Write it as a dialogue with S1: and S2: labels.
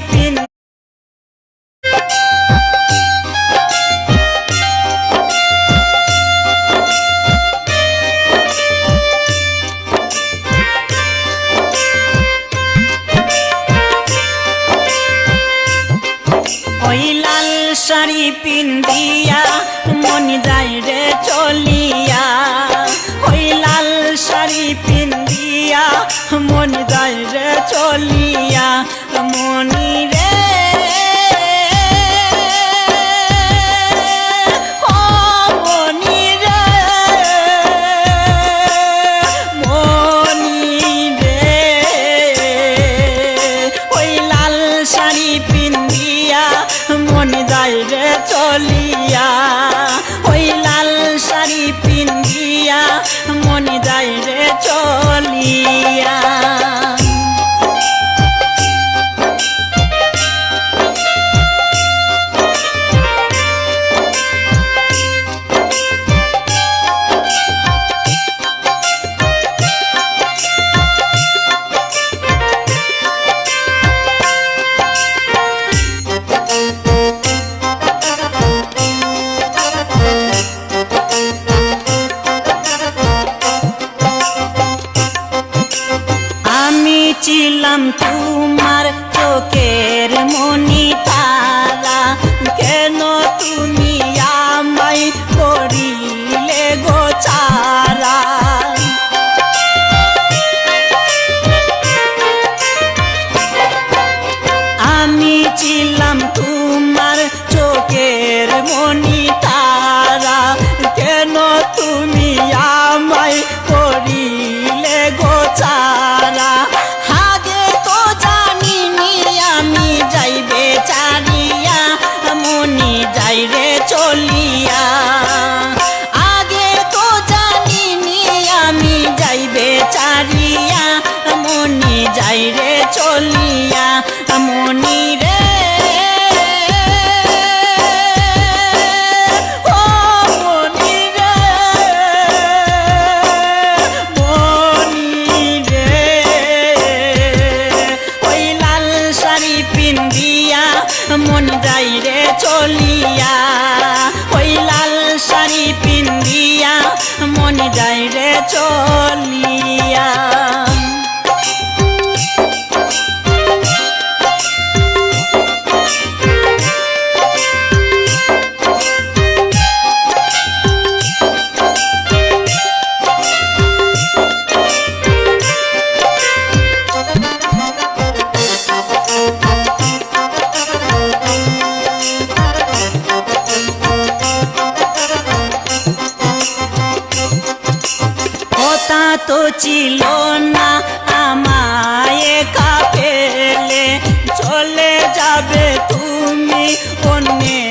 S1: pin ওই লাল শাড়ি পিন্দিয়া মন যায় রে চলিয়া ওই লাল শাড়ি পিন্দিয়া মন যায় রে চলিয়া মনি রে ও মনি রে মনি রে ওই লাল শাড়ি পিন্দিয়া মন যায় রে চলিয়া ওই লাল শাড়ি পিন্দিয়া মন যায় রে চলিয়া ছিলাম তোমার চোখের মনি তারা কেন তুমি আমায় করিলে গো ছাড়া আমি ছিলাম তোমার চোখের মনি তারা কেন তুমি আমায় করিলে গো ছাড়া যাই রে চলিয়া আগে তো জানিনি আমি যাইবে চারিয়া মনি যাই রে চলিয়া মনি রে ও মনি রে মনি রে ওই লাল শাড়ি পিন্দিয়া মন যাই রে চলিয়া ওই লাল শাড়ি পিন্দিয়া মন যাই রে চলিয়া কথা তো ছিল না আমায় একা ফেলে চলে যাবে তুমি অন্যের